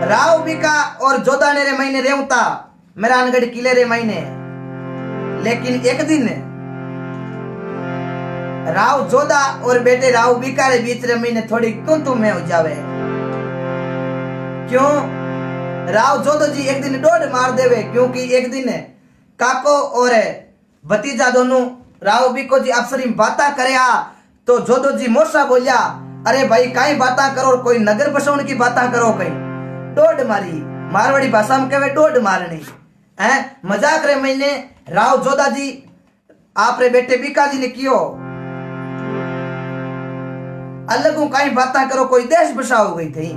राव बिका और जोधा ने रे महीने रेवता मेहरानगढ़ किले रे महीने। लेकिन एक दिन राव जोधा और बेटे राव बिका रे बीच रे महीने थोड़ी तू में हो जावे। क्यों? राव जोधो जी एक दिन डोड मार देवे, क्योंकि एक दिन काको और भतीजा दोनों राव बिको जी अफसरी बाता करया तो जोधो जी मोसा बोलिया, अरे भाई काई बाता करो, कोई नगर बसाउन की बाता करो, कहीं डोड मारी। मारवाड़ी भाषा में कहे डोड मारनी है। मजाक रे महीने राव जोधा जी आप रे बेटे बिका जी ने कियो अलग काई बाता करो, कोई देश बसाओ गई थी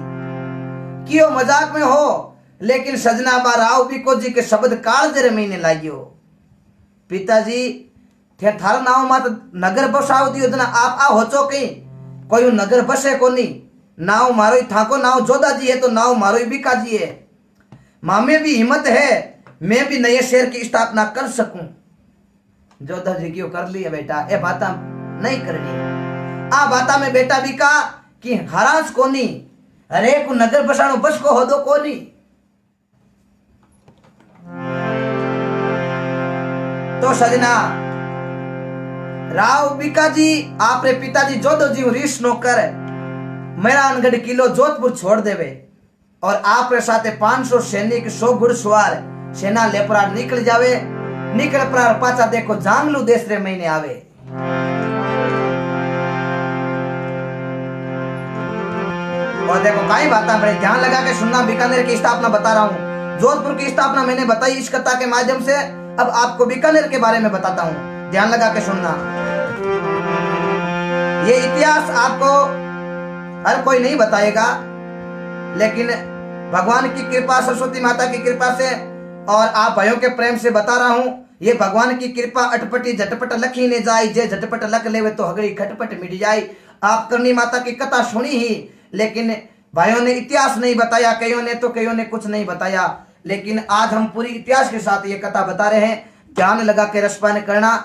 कियो मजाक में हो। लेकिन सजना बा राव बिको जी के शब्द काल जरे महीने लागियो, पिताजी थे थार नाव मत नगर बसाओ दियो जना आप आ होचो कहीं कोई नगर बसे को नहीं। नाव मारो थाको नाव जोधा जी है तो नाव मारो बिका जी है। मामे भी हिम्मत है मैं भी नए शहर की स्थापना कर सकूं। जोधा जी क्यों कर लिया बेटा, ए बाता नहीं करनी। आ बाता में बेटा बिका कि हरास कोनी, अरे को नगर बसानो बस को होदो कोनी। तो सजना राव बिका जी आप रे पिताजी जोधो जी रीस नो कर मेहरानगढ़ किलो जोधपुर छोड़ देवे और आप रे साथे 500 सैनिक 100 घुड़सवार सेना लेपरा निकल जावे। निकल पर पाचा देखो जांगलू देश रे महीने आवे। और देखो काई बात बड़े ध्यान लगा के सुनना। बीकानेर की स्थापना बता रहा हूँ, जोधपुर की स्थापना मैंने बताई इस कथा के माध्यम से। अब आपको बीकानेर के बारे में बताता हूँ, ध्यान लगा के सुनना। ये इतिहास आपको हर कोई नहीं बताएगा, लेकिन भगवान की कृपा, सरस्वती माता की कृपा से और आप भाइयों के प्रेम से बता रहा हूँ। ये भगवान की कृपा अटपटी झटपट लखी ने जाई, जे झटपट लख लेवे तो हगड़ी खटपट मिट जाई। आप करनी माता की कथा सुनी ही, लेकिन भाइयों ने इतिहास नहीं बताया, कईयों ने तो कईयों ने कुछ नहीं बताया। लेकिन आज हम पूरी इतिहास के साथ ये कथा बता रहे हैं, ध्यान लगा के रसपान करना।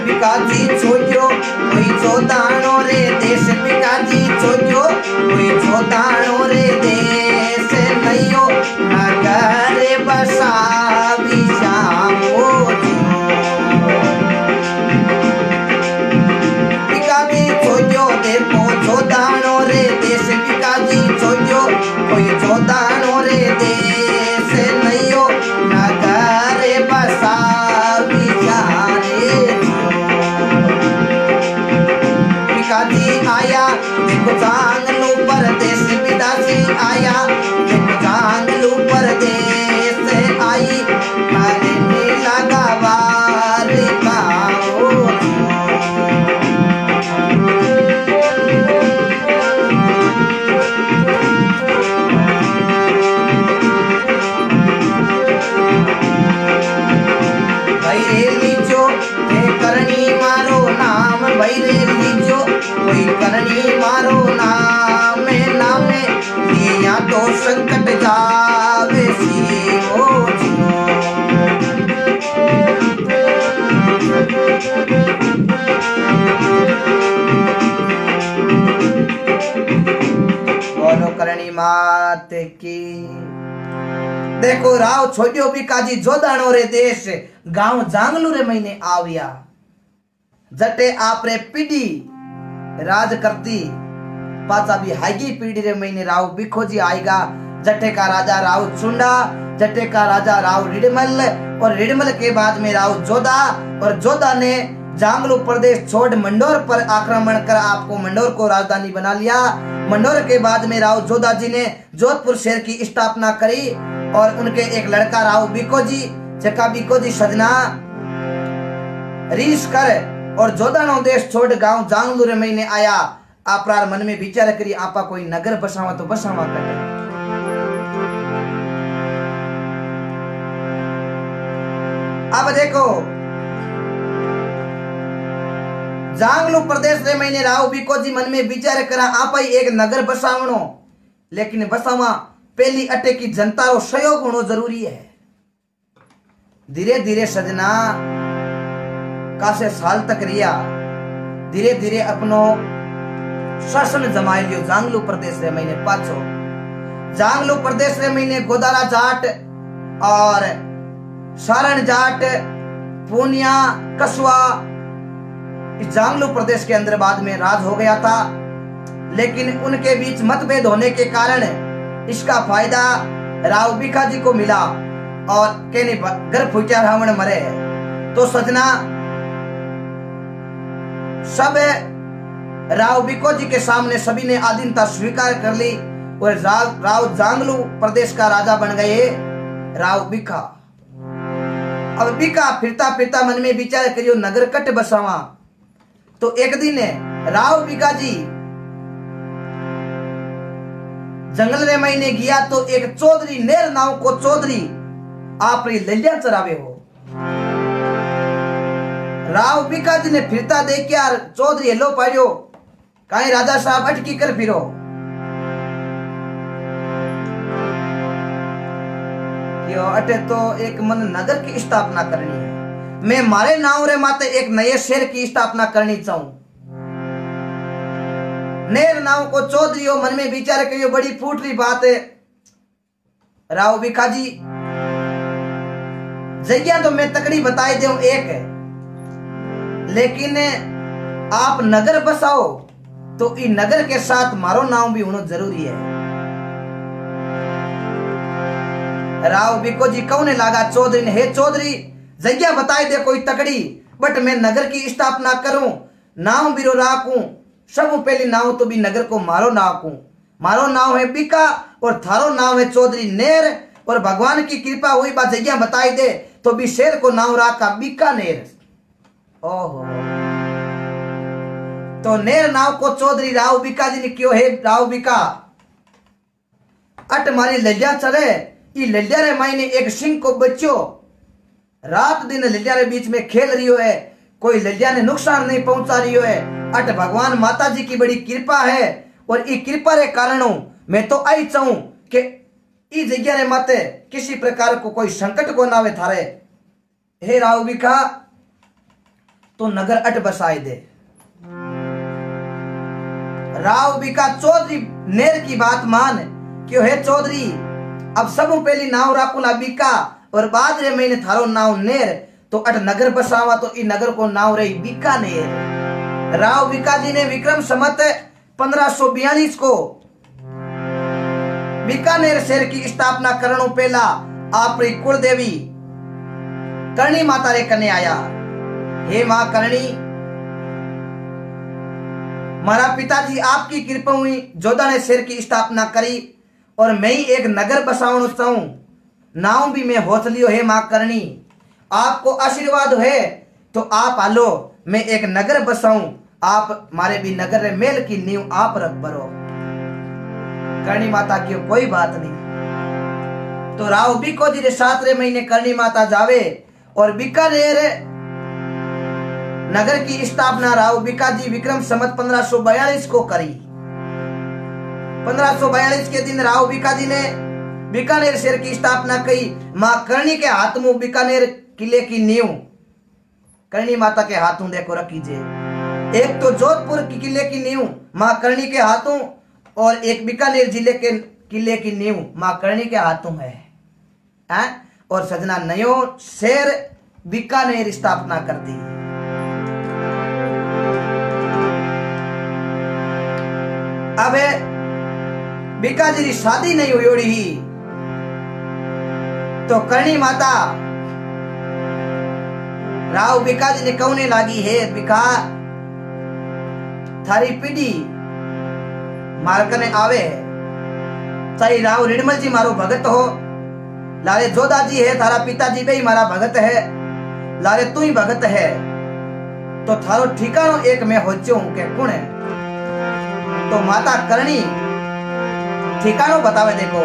पिकाजी छोड़ो कोई चौदानो रे देश, पिकाजी छोड़ो कोई चौदानो रे देश, नयो नगर बसा आया देखो जांगलू परदेश, पिताजी आया देखो जांगलू परदेश, आई मारे नीला गवार पाओ। भाई रे लीजो करनी मारो नाम, भाई रे लीजो कोई करनी मारो नाम, नामे दिया तो संकट जावे सी ओ बोलो करनी मात की। देखो राव छोड़ियो बिकाजी जोधानो रे देश, गांव जांगलू रे महीने आविया। जटे आप रे पीढ़ी राज करती पाचा भी हाईगी पीढ़ी रे महीने राव बिखो जी आएगा। जटे का राजा राव चुंडा, जटे का राजा राव रिडमल, और रिडमल के बाद में राव जोधा, और जोधा ने जांगलू प्रदेश छोड़ मंडोर पर आक्रमण कर आपको मंडोर को राजधानी बना लिया। मंडोर के बाद में राव जोधा जी ने जोधपुर शहर की स्थापना करी, और उनके एक लड़का राव बिको जी, जका बिको जी सजना रीस कर और जोधानो देश छोड़ गांव जांगलू रे महीने आया। आपरार मन में विचार करी आपा कोई नगर बसावा तो बसावा कटे। अब देखो जांगलू प्रदेश रे महीने राव बिको जी मन में विचार करा आपा एक नगर बसावणो, लेकिन बसावा पहली अटे की जनता रो सहयोग होना जरूरी है। धीरे धीरे सजना कासे साल तक रिया, धीरे धीरे अपनो शासन जमाए लियो जांगलू प्रदेश रे महीने पाछो। जांगलू प्रदेश रे महीने गोदारा जाट और सारण जाट, पूनिया, कसवा इस जांगलू प्रदेश के अंदर बाद में राज हो गया था। लेकिन उनके बीच मतभेद होने के कारण इसका फायदा राव भिखाजी को मिला और कहने घर फूचा रावण मरे। तो सजना सब राव भिखोजी के सामने सभी ने आधीनता स्वीकार कर ली और राव जांगलू प्रदेश का राजा बन गए राव भिखा। अब भिखा फिरता फिरता मन में विचार करियो नगर कट बसावा। तो एक दिन राव भिखाजी जंगल रे महीने गया तो एक चौधरी नेर नाव को चौधरी आप ललिया चरावे हो। राव भिखाजी ने फिरता देख के यार चौधरी हेलो पाड़ियो कहीं राजा साहब अटकी कर फिरो। क्यों अटे तो एक मन नगर की स्थापना करनी है, मैं मारे नाव रे माते एक नए शहर की स्थापना करनी चाहूं। नेर नाव को चौधरी हो मन में विचार करियो बड़ी फूटरी बात है। राव भिखाजी जगह तो मैं तकड़ी बताई दूं एक है, लेकिन आप नगर बसाओ तो इ नगर के साथ मारो नाम भी होना जरूरी है। राव भिखोजी कौने लागा चौधरी ने, हे चौधरी जगह बताई दे कोई तकड़ी, बट मैं नगर की स्थापना करूं, नाम भी राखूं। सब पहले नाव तो भी नगर को मारो नाकूं। मारो नाव है भिखा और थारो नाव है चौधरी नेर, और भगवान की कृपा हुई बात जगह बताई दे तो भी शेर को नाम राखा बीकानेर। ओहो, तो नेर नाव को चौधरी राव भिखाजी ने क्यों है राव भिखा अट मारी ललिया चले। ई ललिया रे मायने एक सिंह को बच्चो रात दिन ललिया रे बीच में खेल रही है, कोई ललिया ने नुकसान नहीं पहुंचा रही है। अट भगवान माता जी की बड़ी कृपा है और ई कृपा रे कारण मैं तो आई चाहूं कि ई जगह रे माते किसी प्रकार को कोई संकट को ना आवे थारे। हे राव भिखा तो नगर अट बसाए दे। राव भिखा चौधरी नेर की बात मान क्यों है चौधरी अब सब पहली नाव राकुला भिखा और बाद रे महीने थारो नाव नेर, तो अट नगर बसावा तो ई नगर को नाव रही बीकानेर। राव भिखाजी ने विक्रम संवत 1542 को बीकानेर शहर की स्थापना करनो पहला आपरी कुल देवी करणी माता रे कने आया। हे मां करणी, मारा पिताजी आपकी कृपा हुई जोधा ने शहर की स्थापना करी और मैं ही एक नगर बसावनो चाहूं, नाव भी मैं होत लियो। हे मां करणी, आपको आशीर्वाद है तो आप आलो मैं एक नगर बसाऊं, आप मारे भी नगर रे मेल की नींव आप रख बरो। करणी माता की कोई बात नहीं। तो राव भिखोजी रे 7 महीने करणी माता जावे और बीकानेर नगर की स्थापना राव भिखाजी विक्रम संवत 1542 को करी। 1542 के दिन राव भिखाजी ने बीकानेर शहर की स्थापना की। मां करणी के हाथ में बीकानेर किले की नींव करणी माता के हाथों देखो रखी जे। एक तो जोधपुर की किले की नींव मां करणी के हाथों और एक बीकानेर जिले के किले की नींव मां करणी के हाथों है। और सजना नयो शहर बीकानेर स्थापना कर दी। अब भिखाजी की शादी नहीं हुई ही तो करणी माता राव भिखाजी ने कहने लागी, हे भिखा थारी पीढ़ी मारकने आवे है, चाहे राव रिडमल जी मारो भगत हो, लारे जोधा जी है थारा पिताजी भी मारा भगत है, लारे तू ही भगत है, तो थारो ठिकानो एक मैं होचो हूं के कौन है। तो माता करणी ठिकानो बतावे देखो।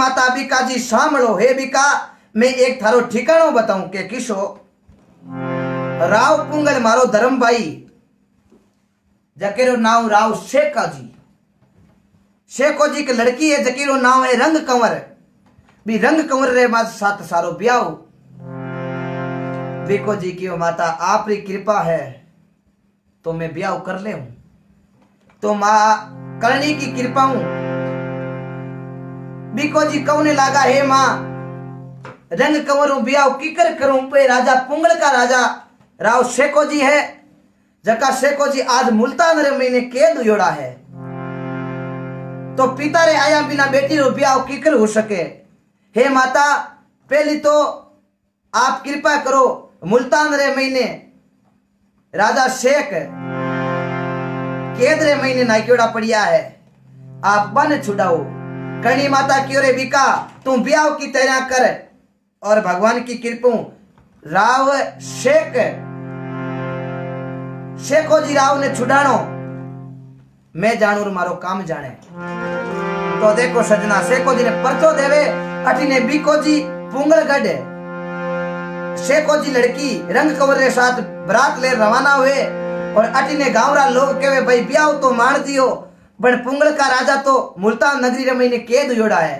माता बीका जी सामलो। हे बीका, मैं एक थारो ठिकाणो बताऊं के किशो। राव पुंगल मारो धर्म भाई, जकेरो नाम राव शेखा जी। शेखो जी की लड़की है जकीरो नाम है रंग कंवर। भी रंग कंवर रे बाद 7 सारो ब्याह। बीको जी की माता आपरी कृपा है तो मैं ब्याह कर ले हूं, तो मां करनी की कृपा हूं। बीको जी कौने लागा, हे मां रंग कंवर ब्याह किकर करूं पे राजा पुंगल का राजा राव शेखो जी है, जका शेखो जी आज मुल्तान रे महीने कैद योड़ा है। तो पिता रे आया बिना बेटी रो ब्याह किकर हो सके। हे माता, पहली तो आप कृपा करो, मुल्तान रे महीने राजा शेख कैद रे महीने नाक्योड़ा पड़िया है, आप बन छुड़ाओ। करनी माता क्यों रे बीका, तू ब्याह की तैयार कर और भगवान की कृपा राव शेखो जी राव ने छुड़ानो, मैं जानू और मारो काम जाने। तो देखो सजना, शेखो जी ने परचो देवे अठीने बीको जी पुंगलगढ़ शेखो जी लड़की रंग कंवर रे साथ बरात ले रवाना हुए और अठीने गांवरा लोग कहे भाई ब्याह तो मान दियो, बन पुंगल का राजा तो मुल्तान नगरी रे महीने कैद जोड़ा है।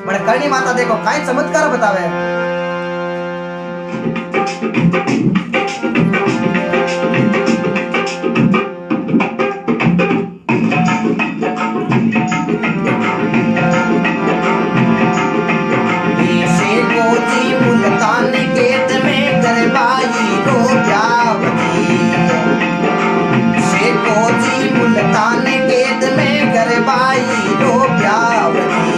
बन करनी माता देखो काई चमत्कार बतावे। मुल्तान कैद में गरबाई रो ब्यावती, शेखो जी मुल्तान कैद में गरबाई रो ब्यावती।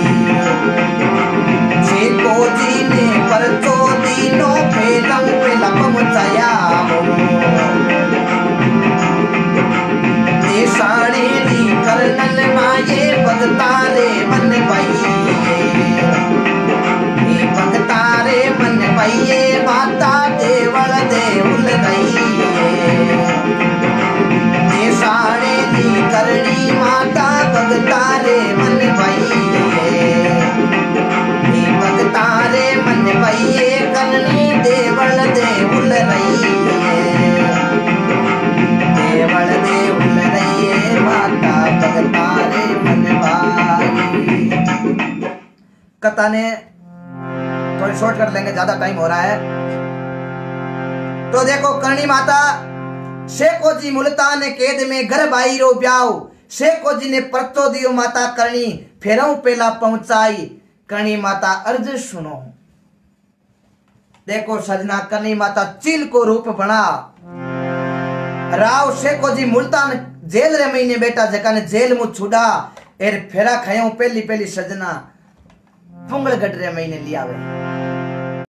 शेखो जी ने परचो दीनो पेलम पे लपमचाया देशाने दी करनल माये भगतारे मन भाई, भगतारे मन भैये माता देवल देउल गई। देशाणे दी करणी माता भगतारे मन भैये, भगतारे मन भैये करणी देवल देउल रही। देवल देउल रही माता भगतारे मन भाई। कथा ने थोड़ी शॉर्ट कर लेंगे, ज्यादा टाइम हो रहा है। तो देखो करणी माता शेखो जी मुल्तान कैद में घर भाई रो ब्याह। शेखो जी ने परचो दियो माता करणी फेरों पेला पहुंचाई। करणी माता अर्ज सुनो। देखो सजना, करणी माता चील को रूप बना। राव शेखो जी मुल्तान जेल रे महीने बेटा जका ने जेल मु छुड़ा एर फेरा खायो पहली पहली सजना पुंगलगढ़ रे महीने लियावे।